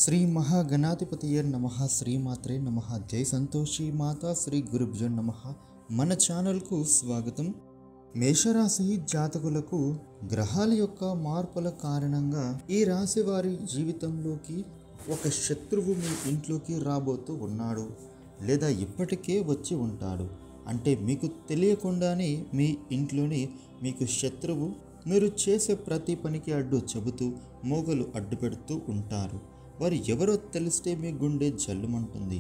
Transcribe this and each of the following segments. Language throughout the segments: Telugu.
శ్రీ మహాగణాధిపతియ నమః శ్రీమాత్రే నమః జై సంతోషి మాతా శ్రీ గురుభ్యో నమః. మన ఛానల్కు స్వాగతం. మేషరాశి జాతకులకు గ్రహాల యొక్క మార్పుల కారణంగా ఈ రాశి వారి జీవితంలోకి ఒక శత్రువు మీ ఇంట్లోకి రాబోతూ ఉన్నాడు, లేదా ఇప్పటికే వచ్చి ఉంటాడు. అంటే మీకు తెలియకుండానే మీ ఇంట్లోనే మీకు శత్రువు మీరు చేసే ప్రతి పనికి అడ్డు చెబుతూ మోగలు అడ్డు పెడుతూ ఉంటారు. వారు ఎవరో తెలిస్తే మీ గుండె జల్లుమంటుంది.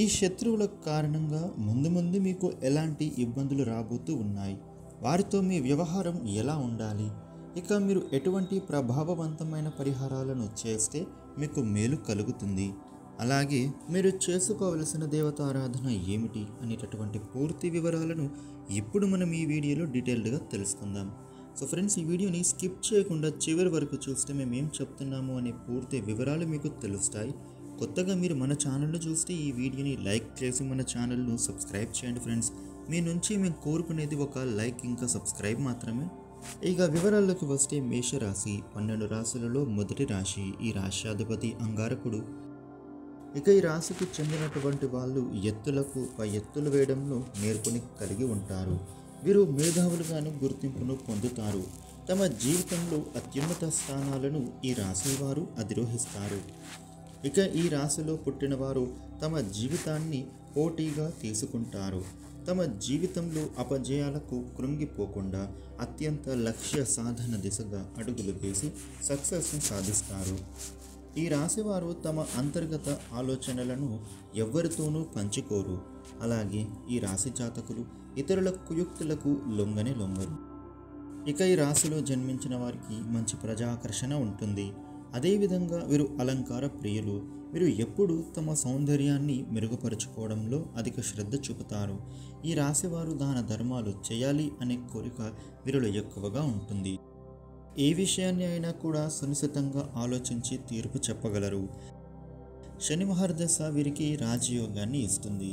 ఈ శత్రువుల కారణంగా ముందు మీకు ఎలాంటి ఇబ్బందులు రాబోతూ ఉన్నాయి, వారితో మీ వ్యవహారం ఎలా ఉండాలి, ఇక మీరు ఎటువంటి ప్రభావవంతమైన పరిహారాలను చేస్తే మీకు మేలు కలుగుతుంది, అలాగే మీరు చేసుకోవలసిన దేవతారాధన ఏమిటి అనేటటువంటి పూర్తి వివరాలను ఇప్పుడు మనం ఈ వీడియోలో డీటెయిల్డ్గా తెలుసుకుందాం. సో ఫ్రెండ్స్, ఈ వీడియోని స్కిప్ చేయకుండా చివరి వరకు చూస్తే మేము ఏం చెప్తున్నాము అనే పూర్తి వివరాలు మీకు తెలుస్తాయి. కొత్తగా మీరు మన ఛానల్ను చూస్తే ఈ వీడియోని లైక్ చేసి మన ఛానల్ను సబ్స్క్రైబ్ చేయండి ఫ్రెండ్స్. మీ నుంచి మేము కోరుకునేది ఒక లైక్ ఇంకా సబ్స్క్రైబ్ మాత్రమే. ఇక వివరాల్లోకి వస్తే మేషరాశి 12 రాశులలో మొదటి రాశి. ఈ రాశ్యాధిపతి అంగారకుడు. ఇక ఈ రాశికి చెందినటువంటి వాళ్ళు ఎత్తులకు పై ఎత్తులు వేయడంలో నేర్పుని కలిగి ఉంటారు. వీరు మేధావులుగాను గుర్తింపును పొందుతారు. తమ జీవితంలో అత్యున్నత స్థానాలను ఈ రాశి వారు అధిరోహిస్తారు. ఇక ఈ రాశిలో పుట్టిన వారు తమ జీవితాన్ని పోటీగా తీసుకుంటారు. తమ జీవితంలో అపజయాలకు కృంగిపోకుండా అత్యంత లక్ష్య సాధన దిశగా అడుగులు వేసి సక్సెస్ని సాధిస్తారు. ఈ రాశివారు తమ అంతర్గత ఆలోచనలను ఎవ్వరితోనూ పంచుకోరు. అలాగే ఈ రాశి జాతకులు ఇతరుల కుయుక్తులకు లొంగరు. ఇక ఈ రాశిలో జన్మించిన వారికి మంచి ప్రజాకర్షణ ఉంటుంది. అదేవిధంగా వీరు అలంకార ప్రియులు. వీరు ఎప్పుడూ తమ సౌందర్యాన్ని మెరుగుపరుచుకోవడంలో అధిక శ్రద్ధ చూపుతారు. ఈ రాశివారు దాన ధర్మాలు చేయాలి అనే కోరిక వీరిలో ఎక్కువగా ఉంటుంది. ఏ విషయాన్ని అయినా కూడా సునిశ్చితంగా ఆలోచించి తీర్పు చెప్పగలరు. శని మహర్దశ వీరికి రాజయోగాన్ని ఇస్తుంది.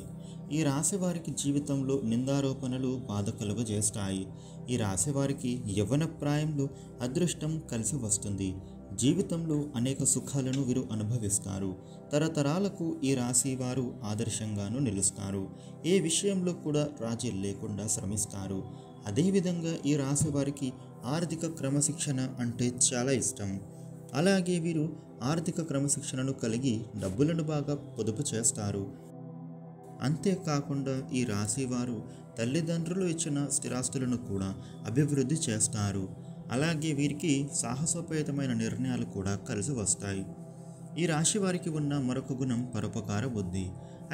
ఈ రాశి వారికి జీవితంలో నిందారోపణలు బాధ కలుగజేస్తాయి. ఈ రాశి వారికి యవ్వన ప్రాయంలో అదృష్టం కలిసి వస్తుంది. జీవితంలో అనేక సుఖాలను వీరు అనుభవిస్తారు. తరతరాలకు ఈ రాశి వారు ఆదర్శంగాను నిలుస్తారు. ఏ విషయంలో కూడా రాజీ లేకుండా శ్రమిస్తారు. అదేవిధంగా ఈ రాశి వారికి ఆర్థిక క్రమశిక్షణ అంటే చాలా ఇష్టం. అలాగే వీరు ఆర్థిక క్రమశిక్షణను కలిగి డబ్బులను బాగా పొదుపు చేస్తారు. అంతేకాకుండా ఈ రాశి వారు తల్లిదండ్రులు ఇచ్చిన స్థిరాస్తులను కూడా అభివృద్ధి చేస్తారు. అలాగే వీరికి సాహసోపేతమైన నిర్ణయాలు కూడా కలిసి వస్తాయి. ఈ రాశి వారికి ఉన్న మరొక గుణం పరోపకార బుద్ధి.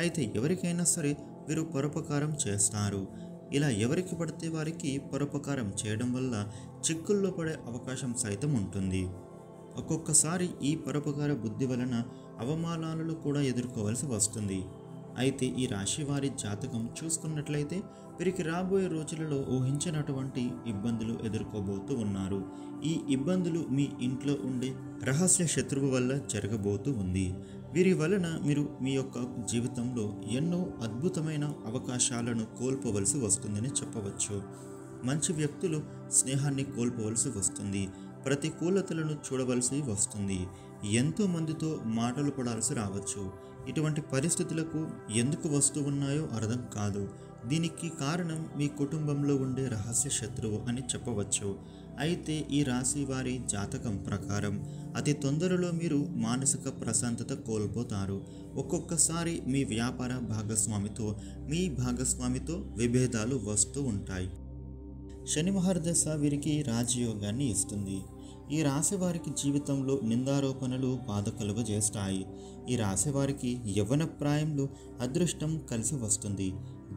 అయితే ఎవరికైనా సరే వీరు పరోపకారం చేస్తారు. ఇలా ఎవరికి పడితే వారికి పరోపకారం చేయడం వల్ల చిక్కుల్లో పడే అవకాశం సైతం ఉంటుంది. ఒక్కొక్కసారి ఈ పరోపకార బుద్ధి వలన అవమానాలను కూడా ఎదుర్కోవాల్సి వస్తుంది. అయితే ఈ రాశి వారి జాతకం చూసుకున్నట్లయితే వీరికి రాబోయే రోజులలో ఊహించినటువంటి ఇబ్బందులు ఎదుర్కోబోతూ ఉన్నారు. ఈ ఇబ్బందులు మీ ఇంట్లో ఉండే రహస్య శత్రువు వల్ల జరగబోతూ ఉంది. వీరి వలన మీరు మీ యొక్క జీవితంలో ఎన్నో అద్భుతమైన అవకాశాలను కోల్పోవలసి వస్తుందని చెప్పవచ్చు. మంచి వ్యక్తులు స్నేహాన్ని కోల్పోవలసి వస్తుంది. ప్రతికూలతలను చూడవలసి వస్తుంది. ఎంతో మందితో మాటలు పడాల్సి రావచ్చు. ఇటువంటి పరిస్థితులకు ఎందుకు వస్తూ ఉన్నాయో అర్థం కాదు. దీనికి కారణం మీ కుటుంబంలో ఉండే రహస్య శత్రువు అని చెప్పవచ్చు. అయితే ఈ రాశి వారి జాతకం ప్రకారం అతి తొందరలో మీరు మానసిక ప్రశాంతత కోల్పోతారు. ఒక్కొక్కసారి మీ వ్యాపార భాగస్వామితో విభేదాలు వస్తూ ఉంటాయి. శని మహర్దశ వీరికి రాజయోగాన్ని ఇస్తుంది. ఈ రాశి వారికి జీవితంలో నిందారోపణలు బాధ కలుగజేస్తాయి. ఈ రాశి వారికి యవ్వన ప్రాయంలో అదృష్టం కలిసి వస్తుంది.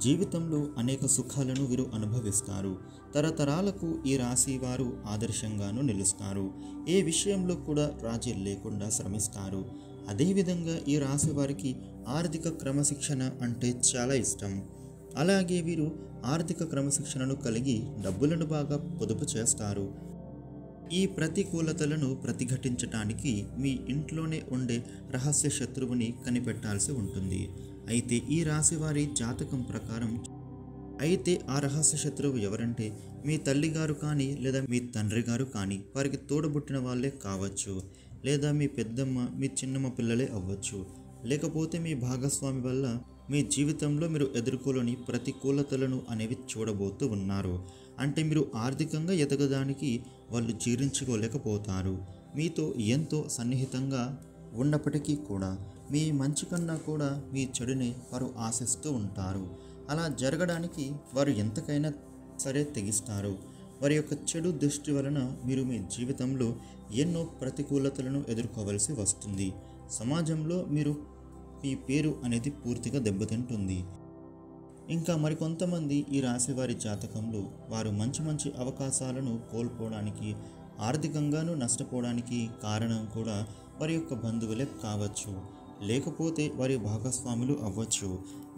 జీవితంలో అనేక సుఖాలను వీరు అనుభవిస్తారు. తరతరాలకు ఈ రాశి వారు ఆదర్శంగాను నిలుస్తారు. ఏ విషయంలో కూడా రాజీ లేకుండా శ్రమిస్తారు. అదేవిధంగా ఈ రాశి వారికి ఆర్థిక క్రమశిక్షణ అంటే చాలా ఇష్టం. అలాగే వీరు ఆర్థిక క్రమశిక్షణను కలిగి డబ్బులను బాగా పొదుపు చేస్తారు. ఈ ప్రతికూలతలను ప్రతిఘటించటానికి మీ ఇంట్లోనే ఉండే రహస్య శత్రువుని కనిపెట్టాల్సి ఉంటుంది. అయితే ఈ రాశి వారి జాతకం ప్రకారం ఆ రహస్య శత్రువు ఎవరంటే మీ తల్లిగారు కానీ లేదా మీ తండ్రి గారు కానీ వారికి తోడబుట్టిన వాళ్ళే కావచ్చు. లేదా మీ పెద్దమ్మ, మీ చిన్నమ్మ పిల్లలే అవ్వచ్చు. లేకపోతే మీ భాగస్వామి వల్ల మీ జీవితంలో మీరు ఎదుర్కోలేని ప్రతికూలతలను అనేవి చూడబోతూ ఉన్నారు. అంటే మీరు ఆర్థికంగా ఎదగడానికి వాళ్ళు జీర్ణించుకోలేకపోతారు. మీతో ఎంతో సన్నిహితంగా ఉన్నప్పటికీ కూడా మీ మంచి కన్నా కూడా మీ చెడుని వారు ఆశిస్తూ ఉంటారు. అలా జరగడానికి వారు ఎంతకైనా సరే తెగిస్తారు. వారి యొక్క చెడు దృష్టి వలన మీరు మీ జీవితంలో ఎన్నో ప్రతికూలతలను ఎదుర్కోవలసి వస్తుంది. సమాజంలో మీ పేరు అనేది పూర్తిగా దెబ్బతింటుంది. ఇంకా మరికొంతమంది ఈ రాశి వారి జాతకంలో వారు మంచి మంచి అవకాశాలను కోల్పోవడానికి, ఆర్థికంగాను నష్టపోవడానికి కారణం కూడా వారి యొక్క బంధువులే కావచ్చు, లేకపోతే వారి భాగస్వాములు అవ్వచ్చు,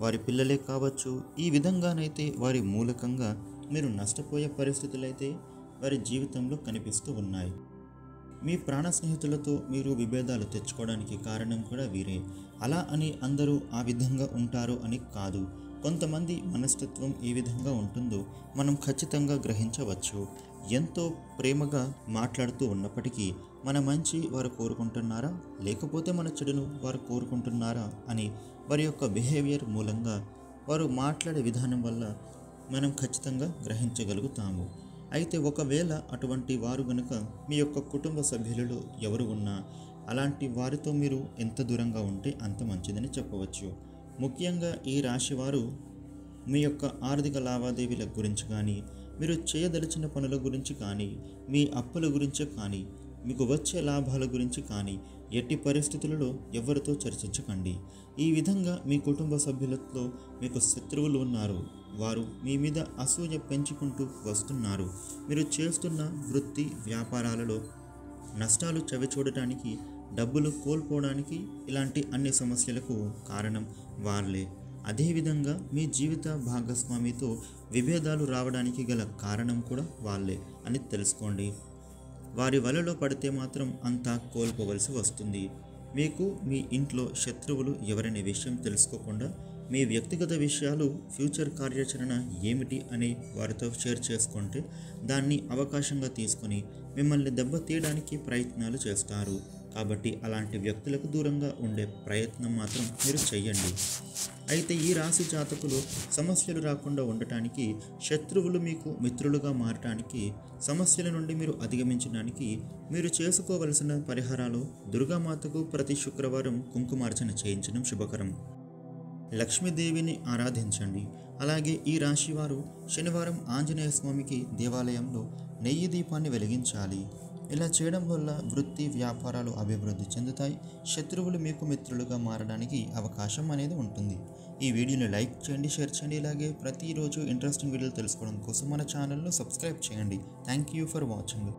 వారి పిల్లలే కావచ్చు. ఈ విధంగానైతే వారి మూలకంగా మీరు నష్టపోయే పరిస్థితులైతే వారి జీవితంలో కనిపిస్తూ ఉన్నాయి. మీ ప్రాణ స్నేహితులతో మీరు విభేదాలు తెచ్చుకోవడానికి కారణం కూడా వీరే. అలా అని అందరూ ఆ విధంగా ఉంటారు అని కాదు. కొంతమంది మనస్తత్వం ఏ విధంగా ఉంటుందో మనం ఖచ్చితంగా గ్రహించవచ్చు. ఎంతో ప్రేమగా మాట్లాడుతూ ఉన్నప్పటికీ మన మంచి వారు కోరుకుంటున్నారా, లేకపోతే మన చెడును వారు కోరుకుంటున్నారా అని వారి యొక్క బిహేవియర్ మూలంగా, వారు మాట్లాడే విధానం వల్ల మనం ఖచ్చితంగా గ్రహించగలుగుతాము. అయితే ఒకవేళ అటువంటి వారు గనుక మీ యొక్క కుటుంబ సభ్యులలో ఎవరు ఉన్నా, అలాంటి వారితో మీరు ఎంత దూరంగా ఉంటే అంత మంచిదని చెప్పవచ్చు. ముఖ్యంగా ఈ రాశివారు మీ యొక్క ఆర్థిక లావాదేవీల గురించి కానీ, మీరు చేయదలిచిన పనుల గురించి కానీ, మీ అప్పుల గురించి కానీ, మీకు వచ్చే లాభాల గురించి కానీ ఎట్టి పరిస్థితులలో ఎవరితో చర్చించకండి. ఈ విధంగా మీ కుటుంబ సభ్యులతో మీకు శత్రువులు ఉన్నారు, వారు మీ మీద అసూయ పెంచుకుంటూ వస్తున్నారు. మీరు చేస్తున్న వృత్తి వ్యాపారాలలో నష్టాలు చవిచూడటానికి, డబ్బులు కోల్పోవడానికి, ఇలాంటి అన్ని సమస్యలకు కారణం వాళ్ళే. అదేవిధంగా మీ జీవిత భాగస్వామితో విభేదాలు రావడానికి గల కారణం కూడా వాళ్ళే అని తెలుసుకోండి. వారి వలలో పడితే మాత్రం అంతా కోల్పోవలసి వస్తుంది. మీకు మీ ఇంట్లో శత్రువులు ఎవరనే విషయం తెలుసుకోకుండా మీ వ్యక్తిగత విషయాలు, ఫ్యూచర్ కార్యాచరణ ఏమిటి అని వారితో షేర్ చేసుకుంటే దాన్ని అవకాశంగా తీసుకొని మిమ్మల్ని దెబ్బతీయడానికి ప్రయత్నాలు చేస్తారు. కాబట్టి అలాంటి వ్యక్తులకు దూరంగా ఉండే ప్రయత్నం మాత్రం మీరు చెయ్యండి. అయితే ఈ రాశి జాతకులు సమస్యలు రాకుండా ఉండటానికి, శత్రువులు మీకు మిత్రులుగా మారటానికి, సమస్యల నుండి మీరు అధిగమించడానికి మీరు చేసుకోవలసిన పరిహారాలు: దుర్గామాతకు ప్రతి శుక్రవారం కుంకుమార్చన చేయించడం శుభకరం. లక్ష్మీదేవిని ఆరాధించండి. అలాగే ఈ రాశివారు శనివారం ఆంజనేయ స్వామికి దేవాలయంలో నెయ్యి దీపాన్ని వెలిగించాలి. ఇలా చేయడం వల్ల వృత్తి వ్యాపారాలు అభివృద్ధి చెందుతాయి. శత్రువులు మీకు మిత్రులుగా మారడానికి అవకాశం అనేది ఉంటుంది. ఈ వీడియోని లైక్ చేయండి, షేర్ చేయండి. ఇలాగే ప్రతిరోజు ఇంట్రెస్టింగ్ వీడియోలు తెలుసుకోవడం కోసం మన ఛానల్ను సబ్స్క్రైబ్ చేయండి. Thank you for watching.